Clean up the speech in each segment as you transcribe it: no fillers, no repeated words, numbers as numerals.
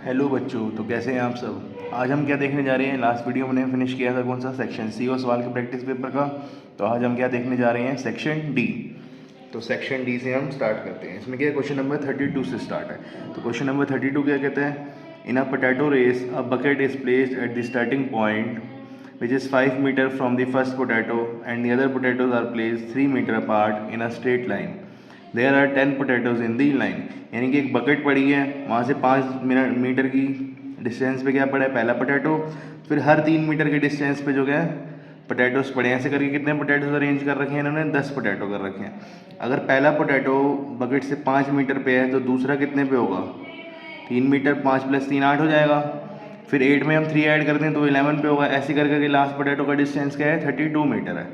Hello बच्चों, तो कैसे हैं आप सब। आज हम क्या देखने जा रहे हैं। लास्ट वीडियो हमने फिनिश किया था कौन सा सेक्शन सी और सवाल के प्रैक्टिस पेपर का। तो आज हम क्या देखने जा रहे हैं, सेक्शन डी। तो सेक्शन डी से हम स्टार्ट करते हैं। इसमें क्या क्वेश्चन नंबर 32 से स्टार्ट है। तो क्वेश्चन नंबर 32 क्या कहते हैं, in a potato race a bucket is placed at the starting point which is 5 meter from the first potato and the other potatoes are placed 3 meter apart in a straight line. There are 10 potatoes in the line. यानी कि एक bucket पड़ी है, वहाँ से 5 metre की distance पे क्या पड़ा है, पहला पोटैटो। फिर हर 3 मीटर के डिस्टेंस पे जो क्या है पोटैटोस पड़े हैं। ऐसे करके कितने पोटैटोस अरेंज कर रखे हैं इन्होंने, 10 पोटैटो कर रखे हैं। अगर पहला पोटैटो बकेट से 5 मीटर पे है तो दूसरा कितने पे होगा, 3 मीटर, 5 + 3 8 हो जाएगा। फिर 8 में हम 3 ऐड करते हैं तो 11 पे होगा। ऐसे करके लास्ट पोटैटो का डिस्टेंस क्या है, 32 मीटर है।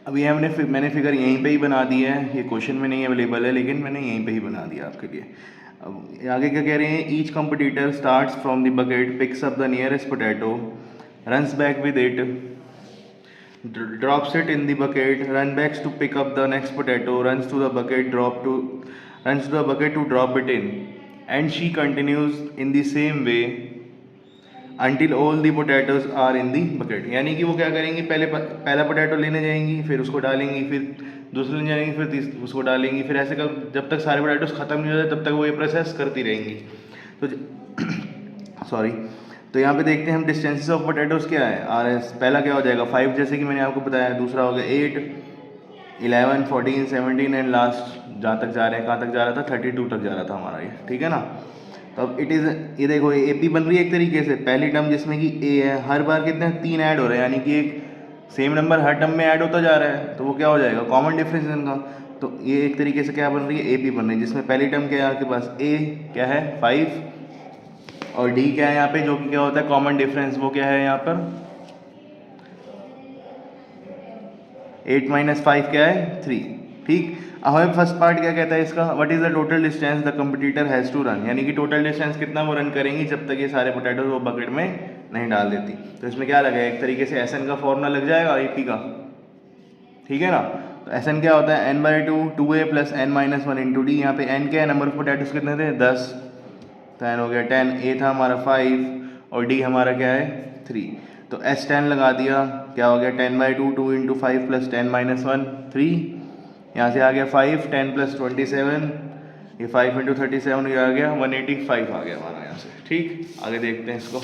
अब ये मैंने फिगर यहीं पे ही बना दी है, ये क्वेश्चन में नहीं अवेलेबल है लेकिन मैंने यहीं पे ही बना दिया आपके लिए। अब आगे क्या कह रहे हैं, each competitor starts from the bucket, picks up the nearest potato, runs back with it, drops it in the bucket, run backs to pick up the next potato, runs to the bucket to drop it in, and she continues in the same way until all the potatoes are in the bucket. यानी कि वो क्या करेंगी, पहला potato लेने जाएंगी, फिर उसको डालेंगी, फिर दूसरे लेने जाएंगी, फिर उसको डालेंगी, फिर ऐसे कर जब तक सारे पोटैटोस ख़त्म नहीं हो जाते तब तक वो ये प्रोसेस करती रहेंगी। तो सॉरी, तो यहाँ पे देखते हैं हम डिस्टेंसेस ऑफ पोटैटोस क्या है। आर एस पहला क्या हो जाएगा 5, जैसे कि मैंने आपको बताया। दूसरा हो गया 8, 11, 14, 17 एंड लास्ट जहाँ तक जा रहे हैं, कहाँ तक जा रहा था, 32 तक जा रहा था हमारा ये, ठीक है ना। तो अब इट इज़, ये देखो ए पी बन रही है एक तरीके से। पहली टर्म जिसमें कि ए है, हर बार कितने 3 ऐड हो रहे हैं, यानी कि एक सेम नंबर हर टर्म में ऐड होता जा रहा है, तो वो क्या हो जाएगा, कॉमन डिफरेंस इनका। तो ये एक तरीके से क्या बन रही है, ए पी बन रही है, जिसमें पहली टर्म क्या है आपके पास, ए क्या है 5, और डी क्या है यहाँ पे, जो कि क्या होता है कॉमन डिफरेंस, वो क्या है यहाँ पर 8 - 5 क्या है 3, ठीक। अब हमें फर्स्ट पार्ट क्या कहता है इसका, what is the total distance the competitor has to run, यानी कि टोटल डिस्टेंस कितना वो रन करेंगी जब तक ये सारे पोटैटोज वो बकेट में नहीं डाल देती। तो इसमें क्या लगा, एक तरीके से एस एन का फॉर्मूला लग जाएगा एपी का, ठीक है ना। तो एस एन क्या होता है, n/2 2a + n - 1 × d। यहाँ पे n क्या है, नंबर ऑफ पोटैटोज कितने थे 10, तो n हो गया 10, a था हमारा 5 और d हमारा क्या है 3। तो S10 लगा दिया, क्या हो गया 10/2 2 × 5 + 10 - 1 3। यहाँ से आ गया 5, 10 + 27, ये 5 × 37, ये आ गया 185 आ गया हमारा यहाँ से, ठीक। आगे देखते हैं इसको।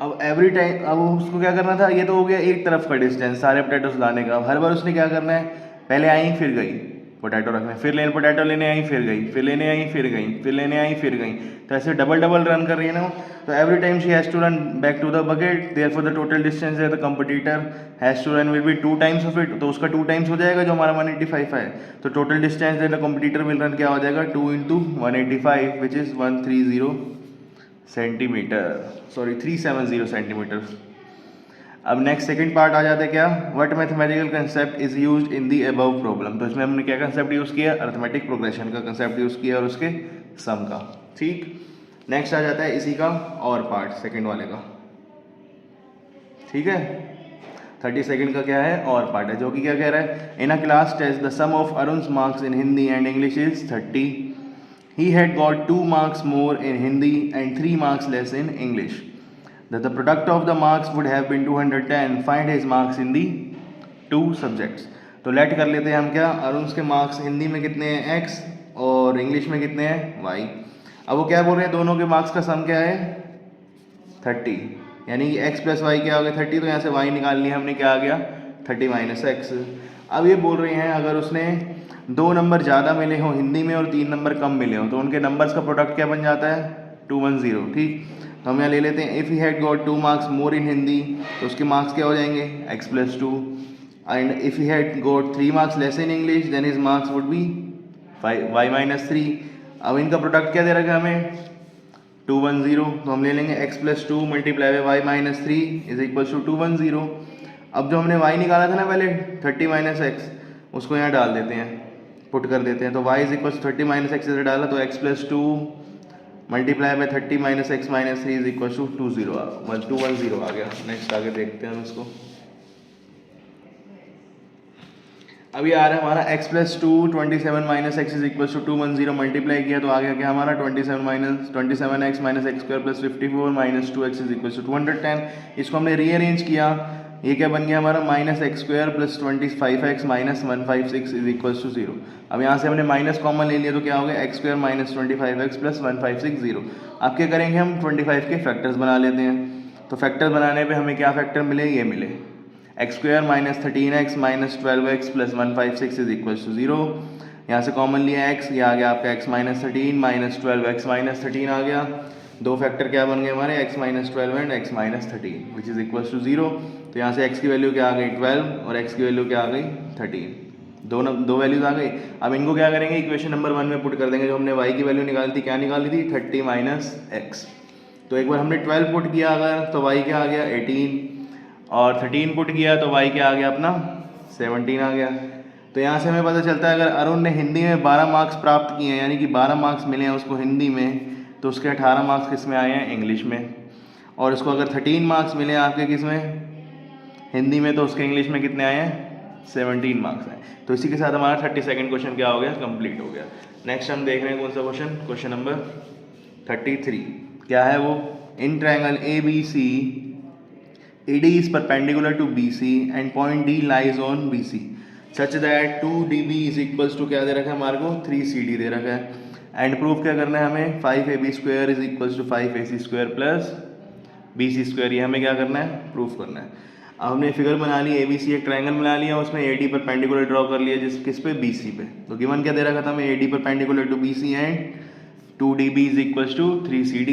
अब एवरी टाइम, अब उसको क्या करना था, ये तो हो गया एक तरफ का डिस्टेंस सारे पोटैटोस लाने का। अब हर बार उसने क्या करना है, पहले आई फिर गई पोटैटो रखने, फिर पोटैटो लेने आई फिर गई, फिर लेने आई फिर गई, फिर लेने आई फिर गई। तो ऐसे डबल रन कर रही है ना। तो every time she has to run back to the bucket, therefore the total distance the competitor has to run will be 2 times of it. तो उसका 2 टाइम्स हो जाएगा जो हमारा 185 है। तो total distance the competitor will run क्या हो जाएगा 2 × 185 which is 130 centimetre, sorry 370 centimetre. अब नेक्स्ट सेकंड पार्ट आ जाता है क्या, what mathematical concept is used in the above problem. तो इसमें हमने क्या कंसेप्ट यूज़ किया, अरिथमेटिक प्रोग्रेशन का कंसेप्ट यूज़ किया और उसके सम का, ठीक। नेक्स्ट आ जाता है इसी का और पार्ट सेकंड वाले का, ठीक है। 32 का क्या है और पार्ट है, जो कि क्या कह रहा है, in a class test the sum of Arun's marks in Hindi and English is 30. He had got 2 marks more in Hindi and 3 marks less in English. That the product of the marks would have been 210. Find his marks in the 2 subjects. तो late कर लेते हैं हम क्या, अरुण के marks Hindi में कितने हैं x और इंग्लिश में कितने हैं y। अब वो क्या बोल रहे हैं, दोनों के मार्क्स का सम क्या है 30, यानी कि x + y क्या हो गया 30। तो यहाँ से y निकाल लिया हमने, क्या आ गया 30 - x। अब ये बोल रहे हैं अगर उसने 2 नंबर ज़्यादा मिले हों हिंदी में और 3 नंबर कम मिले हों तो उनके नंबर्स का प्रोडक्ट क्या बन जाता है 210, ठीक। तो हम यहाँ ले लेते हैं, if he had got 2 marks more in Hindi तो उसके मार्क्स क्या हो जाएंगे x + 2, and if he had got 3 marks less in English then his marks would be y - 3। अब इनका प्रोडक्ट क्या दे रखा है हमें 210, तो हम ले लेंगे x + 2 × y - 3 = 210। अब जो हमने y निकाला था ना पहले 30 - x, उसको यहाँ डाल देते हैं, पुट कर देते हैं। तो y = 30 - x इधर डाला तो x + 2 × 30 - x - 3 = 210 आ गया। नेक्स्ट आगे देखते हैं हम इसको। अभी आ रहा है हमारा x plus 2 27 minus x is equal to 210 multiply किया तो आ गया क्या हमारा 27x minus x square plus 54 minus 2x is equal to 210। इसको हमने रीअरेंज किया, ये क्या बन गया हमारा minus x square plus 25x minus 156 is equal to 0। अब यहाँ से हमने माइनस कॉमन ले लिया तो क्या हो गया x square minus 25x plus 156 0। अब क्या करेंगे हम 25 के फैक्टर्स बना लेते हैं। तो फैक्टर्स बनाने पे हमें क्या फैक्टर मिले, ये मिले x square minus 13x minus 12x plus 156 is equal to 0। यहाँ से कॉमन लिया x, ये आ गया आपका x minus 13 minus 12x minus 13 आ गया। दो फैक्टर क्या बन गए हमारे x minus 12 and x minus 13 which is equal to 0। तो यहाँ से x की वैल्यू क्या आ गई 12 और x की वैल्यू क्या आ गई 13। दो वैल्यूज आ गई। अब इनको क्या करेंगे इक्वेशन नंबर 1 में पुट कर देंगे। जो हमने y की वैल्यू निकाली थी, क्या निकाली थी 30 माइनस x। तो एक बार हमने 12 पुट किया अगर तो y क्या आ गया 18 और 13 पुट किया तो y क्या आ गया अपना 17 आ गया। तो यहाँ से हमें पता चलता है अगर अरुण ने हिंदी में 12 मार्क्स प्राप्त किए हैं, यानी कि 12 मार्क्स मिले हैं उसको हिंदी में, तो उसके 18 मार्क्स किस में आए हैं इंग्लिश में। और उसको अगर 13 मार्क्स मिले आपके किस में हिंदी में, तो उसके इंग्लिश में कितने आए हैं 17 मार्क्स आए। तो इसी के साथ हमारा 32nd क्वेश्चन क्या हो गया कंप्लीट हो गया। नेक्स्ट हम देख रहे हैं कौन सा क्वेश्चन, क्वेश्चन नंबर 33। क्या है वो, in triangle ABC AD is perpendicular to BC and point D lies on BC such that 2DB is equals to क्या दे रखा है हमारे को 3CD दे रखा है। एंड प्रूफ क्या करना है हमें 5AB square is equals to 5AC square plus BC square, ये हमें क्या करना है प्रूफ करना है। अब हमने फिगर बना ली ABC एक ट्रायंगल बना लिया, उसमें AD परपेंडिकुलर ड्रॉ कर लिया जिस किस पे BC पे। तो गिवन क्या दे रखा था हमें AD perpendicular to BC and 2DB is equals to 3CD।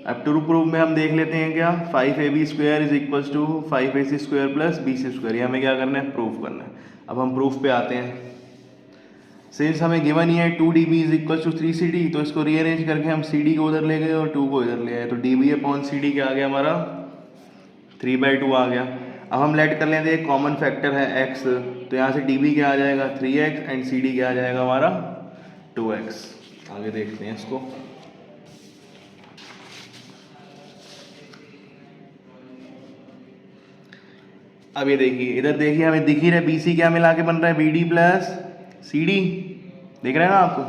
अब टू प्रूफ में हम देख लेते हैं क्या 5AB square is equals to 5AC square plus BC square, ये हमें क्या करना है प्रूफ करना है। अब हम प्रूफ पे आते हैं। सिंस हमें गिवन ही है 2DB is equals to 3CD, तो इसको रीअरेंज करके हम CD को उधर ले गए और 2 को इधर ले आए, तो DB अपॉन CD क्या आ गया हमारा 3/2 आ गया। अब हम लेट कर लेते हैं एक कॉमन फैक्टर है x, तो यहाँ से DB क्या आ जाएगा 3x एंड CD क्या आ जाएगा हमारा 2x। आगे देखते हैं इसको। अब ये देखिए इधर देखिए हमें दिख ही रहा है BC क्या मिला के बन रहा है BD प्लस CD, देख रहे हैं ना आपको।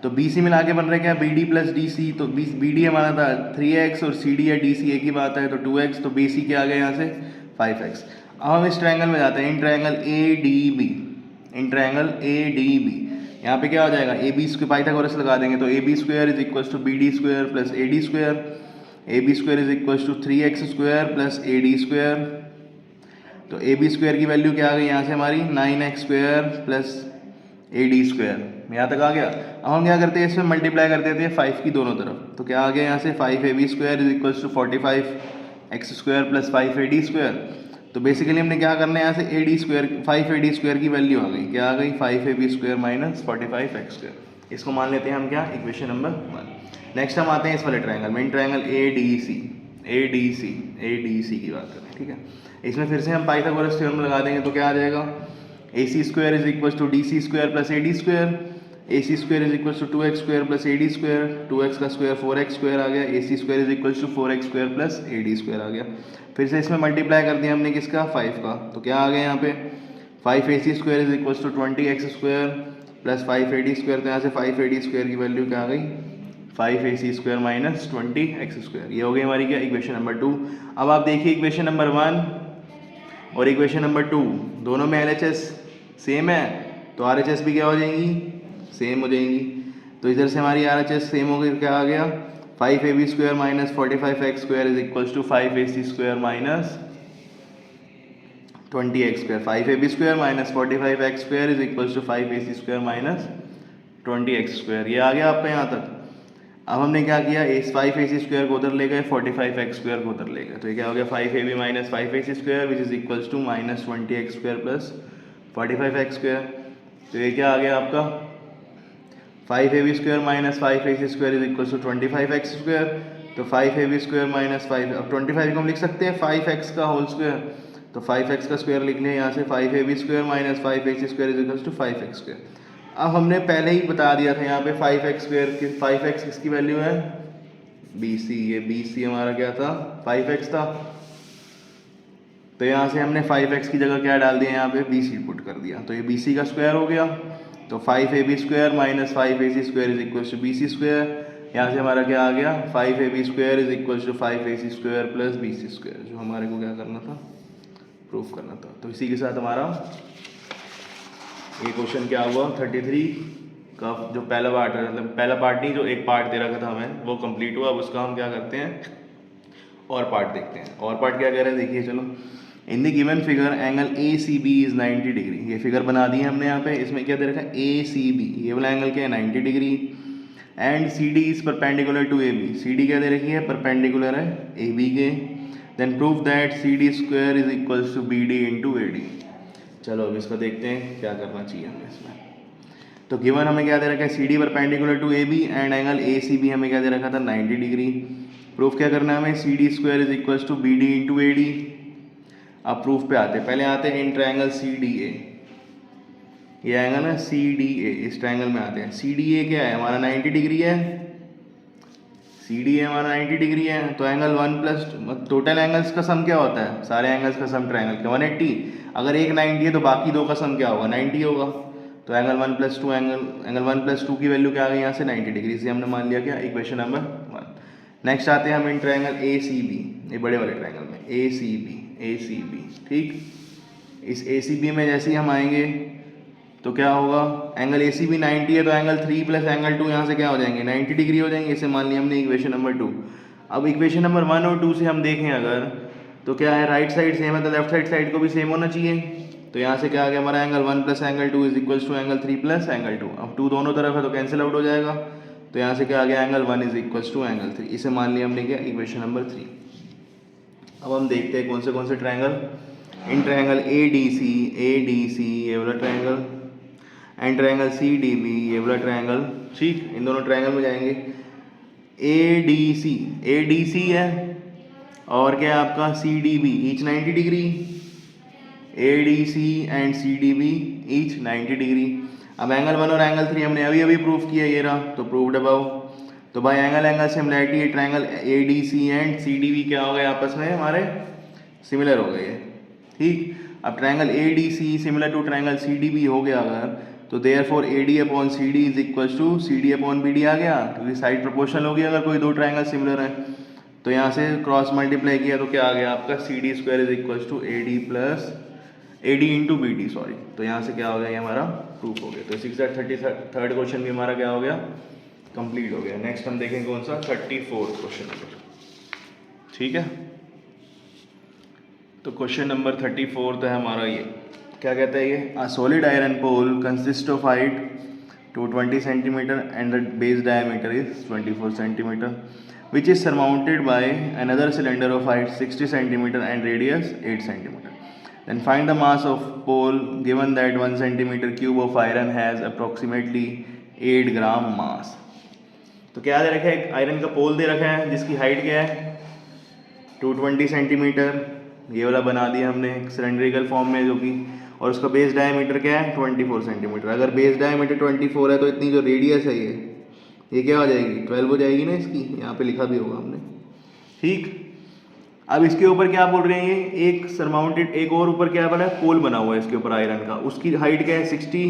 तो BC मिला के बन रहा है क्या BD प्लस DC, तो BD हमारा था 3x और CD या DC एक ही बात है तो 2x, तो BC क्या आ गया यहाँ से 5x। अब हम इस ट्रायंगल में जाते हैं in triangle ADB, in triangle ADB यहाँ पे क्या हो जाएगा AB स्क्वायर पाइथागोरस लगा देंगे तो AB square is equals to BD square plus AD square, AB square is equals to 3x square plus AD square. तो AB स्क्वायर की वैल्यू क्या आ गई यहाँ से हमारी 9x square plus AD square, यहाँ तक आ गया। अब हम क्या करते हैं इसमें मल्टीप्लाई कर देते हैं 5 की दोनों तरफ, तो क्या आ गया यहाँ से 5AB square is equals to 45x square plus 5AD square. तो बेसिकली हमने क्या करना है यहाँ से AD स्क्वायर 5AD स्क्वायर की वैल्यू आ गई, क्या आ गई 5AB square minus 45x square. इसको मान लेते हैं हम क्या इक्वेशन नंबर 1। नेक्स्ट हम आते हैं इस वाले ट्रायंगल में, इन ट्रायंगल ADC की बात करें, ठीक है। इसमें फिर से हम पाइथागोरस थ्योरम लगा देंगे तो क्या आ जाएगा AC square is equal to DC square plus AD square, AC square is equal to 2x square plus AD square, 2x का स्क्वायर 4x स्क्वायर आ गया, AC square is equal to 4x square plus AD square आ गया। फिर से इसमें multiply कर दिया हमने किसका 5 का, तो क्या आ गया यहाँ पे 5AC square is equal to 20x square plus 5AD square, तो यहाँ से 5AD स्क्वायर की वैल्यू क्या आ गई 5AC square minus 20x square. ये हो गई हमारी क्या इक्वेशन नंबर 2। अब आप देखिए इक्वेशन नंबर 1 और इक्वेशन नंबर 2 दोनों में LHS सेम है तो RHS भी क्या हो जाएंगी सेम हो जाएंगी। तो इधर से हमारी RHS सेम हो गई, क्या आ गया 5AB square minus 45x square is equals to 5AC square minus 20x square, 5AB square minus 45x square is equals to 5AC square minus 20x square. ये आ गया आपका यहाँ तक। अब हमने क्या किया इस 5AC स्क्वायर को उधर ले गए 45x स्क्वायर को उधर ले गए, तो ये क्या हो गया 5AB minus 5AC square which is equals to minus 20x square plus 45x square. तो ये क्या आ गया आपका 5AB square minus 5AC square is equals to 25x square. तो 5AB स्क्वायर माइनस 5, अब 25 को हम लिख सकते हैं 5x का होल स्क्वायर, तो 5x का स्क्वायर लिख लिया यहाँ से 5AB square minus 5AC square is equals to 5x square. अब हमने पहले ही बता दिया था यहाँ पे 5x स्क्वायर की 5x किसकी वैल्यू है BC, ये BC हमारा क्या था 5x था। तो यहाँ से हमने 5x की जगह क्या डाल दिया, यहाँ पे BC पुट कर दिया, तो ये BC का स्क्वायर हो गया। तो 5AB square minus 5AC square is equal to BC square. यहाँ से हमारा क्या आ गया, 5AB square is equal to 5AC square plus BC square, जो हमारे को क्या करना था, प्रूफ करना था। तो इसी के साथ हमारा ये क्वेश्चन क्या हुआ 33 का जो पहला पार्ट है, मतलब पहला पार्ट नहीं, जो एक पार्ट दे रखा था हमें वो कंप्लीट हुआ। अब उसका हम क्या करते हैं, और पार्ट देखते हैं। और पार्ट क्या कह रहे हैं देखिए, चलो। In the given figure angle ACB is 90 degree. ये फिगर बना दी है हमने यहाँ पे। इसमें क्या दे रखा है, ACB, ये वाला एंगल क्या है 90 degree. And CD is perpendicular to AB। CD क्या दे रखी है, परपेंडिकुलर है AB के। Then prove that CD square is equal to BD into AD। चलो अब इसको देखते हैं क्या करना चाहिए हमें इसमें। तो गिवन हमें क्या दे रखा है, CD perpendicular to AB and angle ACB हमें क्या दे रखा था 90 डिग्री। प्रूफ क्या करना है हमें, CD square is equal to BD into AD। अब प्रूफ पे आते हैं, पहले आते हैं इन ट्रायंगल CDA। ये एंगल है CDA, इस ट्रायंगल में आते हैं। CDA क्या है हमारा 90 डिग्री है, CDA हमारा 90 डिग्री है। तो एंगल 1 प्लस टोटल एंगल्स का सम क्या होता है, सारे एंगल्स का सम ट्रायंगल का 180। अगर एक 90 है तो बाकी दो का सम क्या होगा, 90 होगा। तो एंगल 1 प्लस 2 एंगल 1 प्लस 2 की वैल्यू क्या आ गई यहाँ से 90 डिग्री से हमने मान लिया क्या, इक्वेशन नंबर 1। नेक्स्ट आते हैं हम इन ट्रायंगल ACB, ये बड़े वाले ट्रायंगल में ACB, ठीक। इस ACB में जैसे ही हम आएंगे तो क्या होगा, एंगल ACB 90 है तो एंगल 3 प्लस एंगल 2 यहाँ से क्या हो जाएंगे 90 डिग्री हो जाएंगे। इसे मान लिया हमने इक्वेशन नंबर 2। अब इक्वेशन नंबर 1 और 2 से हम देखें अगर, तो क्या है, राइट साइड सेम है तो लेफ्ट साइड को भी सेम होना चाहिए। तो यहाँ से क्या आ गया हमारा, angle 1 plus angle 2 is equal to angle 3 plus angle 2। अब 2 दोनों तरफ है तो कैंसिल आउट हो जाएगा। तो यहाँ से क्या आ गया, angle 1 is equal to angle 3। इसे मान लिया हमने क्या, इक्वेशन नंबर 3। अब हम देखते हैं कौन से ट्रायंगल, इन ट्रायंगल ADC ये वाला ट्रायंगल, एंड ट्रायंगल CDB ये वाला ट्रायंगल, ठीक। इन दोनों ट्रायंगल में जाएंगे। ADC है और क्या आपका CDB, each 90 degree. ADC and CDB each 90 degree. अब एंगल 1 और एंगल 3 हमने अभी प्रूफ किया, ये रहा, तो प्रूव्ड अबव। तो भाई angle similarity, triangle ADC and CDB क्या हो गए आपस में हमारे सिमिलर हो गए, ठीक। अब triangle ADC similar to triangle CDB हो गया अगर, तो therefore AD upon CD is equal to CD upon BD आ गया, क्योंकि साइड प्रोपोर्शनल होगी अगर कोई दो ट्रायंगल सिमिलर है। तो यहाँ से क्रॉस मल्टीप्लाई किया तो क्या आ गया आपका, CD square is equal to AD into BD, sorry. तो यहाँ से क्या हो गया, ये हमारा प्रूफ हो गया। तो 33rd क्वेश्चन भी हमारा क्या हो गया, कंप्लीट हो गया। नेक्स्ट हम देखेंगे कौन सा, 34th क्वेश्चन नंबर, ठीक है। तो क्वेश्चन नंबर 34 है हमारा, ये क्या कहता है, ये a solid iron pole consist of height to 20 centimeter and the base diameter is 24 centimeter, which is surmounted by another cylinder of height 60 centimeter and radius 8 centimeter. Then find the mass of pole given that 1 centimeter cube of iron has approximately 8 ग्राम मास। तो क्या दे रखा है, एक iron का पोल दे रखा है जिसकी height क्या है 220 सेंटीमीटर, ये वाला बना दिया हमने सिलेंड्रिकल फॉर्म में जो कि, और उसका बेस डायमीटर क्या है 24 सेंटीमीटर। अगर बेस डायमीटर 24 है तो इतनी जो रेडियस है ये क्या हो जाएगी 12 हो जाएगी ना, इसकी यहाँ पे लिखा भी होगा हमने, ठीक। अब इसके ऊपर क्या बोल रहे हैं, ये एक सरमाउंटेड, एक और ऊपर क्या बना है, पोल बना हुआ है इसके ऊपर आयरन का, उसकी हाइट क्या है 60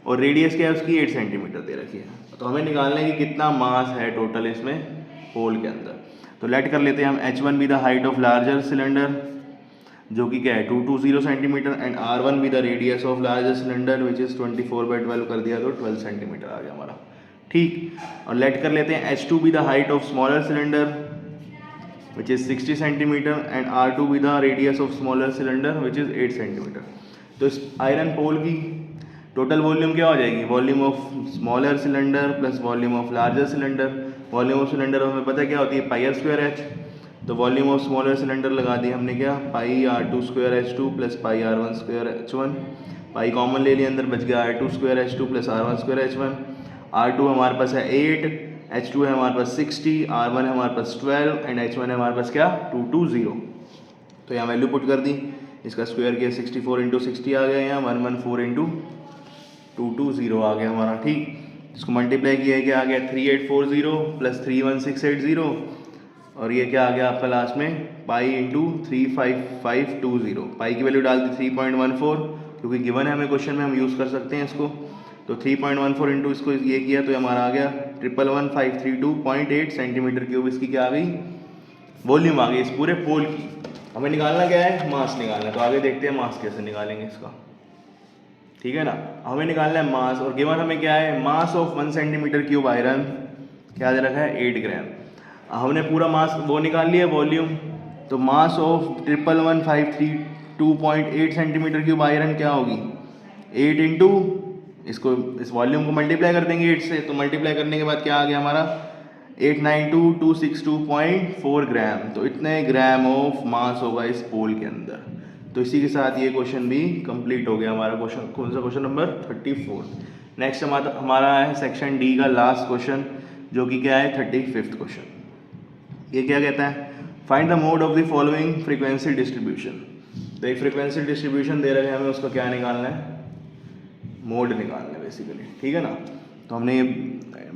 और रेडियस क्या है उसकी 8 सेंटीमीटर दे रखी है। तो हमें निकालना है कि कितना मास है टोटल इसमें पोल के अंदर। तो लेट कर लेते हैं हम H1 be the height of larger cylinder, जो कि क्या है 220 centimetre, and R1 be the radius of larger cylinder which is 24/12 कर दिया तो 12 सेंटीमीटर आ गया हमारा, ठीक। और लेट कर लेते हैं H2 be the height of smaller cylinder which is 60 centimetre, and R2 be the radius of smaller cylinder which is 8 centimetre. तो इस आयरन पोल की टोटल वॉल्यूम क्या हो जाएगी, volume of smaller cylinder plus volume of larger cylinder. Volume of cylinder हमें पता क्या होती है, पाई r स्क्वायर h। तो वॉल्यूम ऑफ स्मॉलर सिलेंडर लगा दिया हमने क्या, पाई r2 square h2 plus pi r1 square h1। Pi common ले लिया अंदर, बच गया r2 square h2 plus r1 square h1। r2 हमारे पास है 8, h2 है हमारे पास 60, r1 है हमारे पास 12 एंड h1 है हमारे पास क्या 220। तो यहाँ वैल्यू पुट कर दी, इसका स्क्वायर किया 64 इंटू 60 आ गया, यहाँ 114 इंटू 220 आ गया हमारा, ठीक। इसको मल्टीप्लाई किया क्या आ गया 3840 प्लस 31680, और ये क्या आ गया आपका लास्ट में पाई इंटू 35520, पाई की वैल्यू डाल दी 3.14, क्योंकि गिवन है हमें क्वेश्चन में, हम यूज़ कर सकते हैं इसको। तो 3.14 इंटू इसको ये किया तो हमारा आ गया 111532.8 सेंटीमीटर क्यूब। इसकी क्या आ गई, वॉल्यूम आ गई इस पूरे पोल की। हमें निकालना क्या है, मास निकालना है। तो आगे देखते हैं मास कैसे निकालेंगे इसका, ठीक है ना। हमें निकालना है मास, और गिवन हमें क्या है, mass of 1 centimetre cube iron क्या दे रखा है, 8 ग्राम। हमने पूरा मास वो निकाल लिया वॉल्यूम। तो mass of 111532.8 centimetre cube iron क्या होगी, 8 इंटू इसको, इस वॉल्यूम को मल्टीप्लाई कर देंगे 8 से। तो मल्टीप्लाई करने के बाद क्या आ गया हमारा, 892262.4 ग्राम। तो इतने ग्राम ऑफ मास होगा इस पोल के अंदर। तो इसी के साथ ये क्वेश्चन भी कंप्लीट हो गया हमारा। क्वेश्चन कौन सा, क्वेश्चन नंबर 34। नेक्स्ट हमारा है सेक्शन डी का लास्ट क्वेश्चन, जो कि क्या है 35th क्वेश्चन। ये क्या कहता है, find the mode of the following frequency distribution. तो एक फ्रीक्वेंसी डिस्ट्रीब्यूशन दे रहे हैं हमें, उसका क्या निकालना है, मोड निकालना है बेसिकली, ठीक है ना। तो हमने ये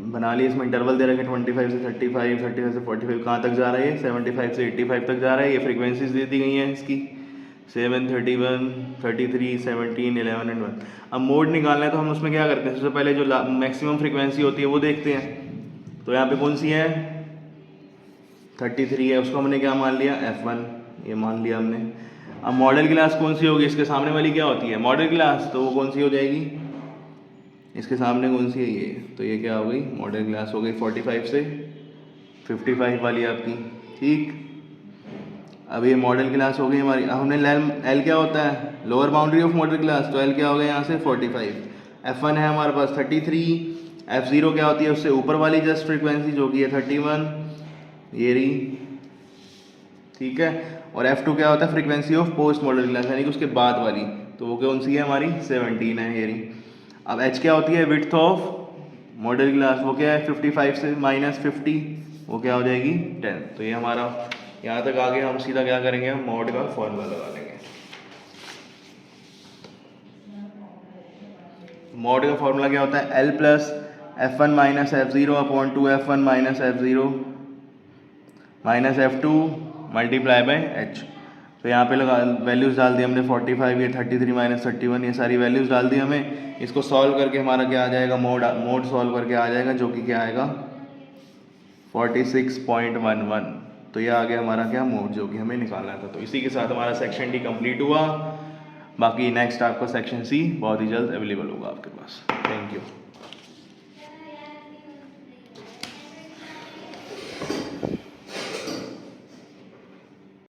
बना लिया, इसमें इंटरवल दे रखे 25 से 35, 35 से 45, कहाँ तक जा रहा है, 75 से 85 तक जा रहा है। ये फ्रीक्वेंसीज दे दी गई हैं इसकी 7, 31, 33, 17, 11 एंड 1। अब मोड निकालना है तो हम उसमें क्या करते हैं, सबसे पहले जो मैक्सिमम फ्रीक्वेंसी होती है वो देखते हैं। तो यहाँ पे कौन सी है, 33 है, उसको हमने क्या मान लिया, F1, ये मान लिया हमने। अब मॉडल क्लास कौन सी होगी, इसके सामने वाली क्या होती है, मॉडल क्लास, तो वो कौन सी हो जाएगी, इसके सामने कौन सी है ये, तो ये क्या हो गई, मॉडल क्लास हो गई 45 से 55 वाली आपकी, ठीक। अब ये मॉडल क्लास हो गई हमारी। अब हमने एल क्या होता है, lower boundary of model class, तो एल क्या हो गया यहाँ से 45। F1 है हमारे पास 33, F0 क्या होती है, उससे ऊपर वाली जस्ट फ्रीक्वेंसी जो कि है 31, ये रही, ठीक है। और F2 क्या होता है, frequency of post model class, यानी कि उसके बाद वाली, तो वो कौन सी है हमारी 17 है, ये रही। अब H क्या होती है, विड्थ ऑफ मॉडल क्लास, वो क्या है 55 से -50, वो क्या हो जाएगी 10। तो ये हमारा यहाँ तक आगे हम सीधा क्या करेंगे, हम मॉड का फॉर्मूला लगा लेंगे। मॉड का फॉर्मूला क्या होता है, L plus F1 minus F0 upon 2F1 minus F0 minus F2 multiply by H। तो यहाँ पे लगा वैल्यूज़ डाल दी हमने 45, ये 33 माइनस 31, ये सारी वैल्यूज़ डाल दी हमें। इसको सॉल्व करके हमारा क्या आ जाएगा, मोड सॉल्व करके आ जाएगा, जो कि क्या आएगा 46.11। तो ये आ गया हमारा क्या, मोड, जो कि हमें निकालना था। तो इसी के साथ हमारा सेक्शन डी कंप्लीट हुआ। बाकी नेक्स्ट आपका सेक्शन सी बहुत ही जल्द अवेलेबल होगा आपके पास। Thank you.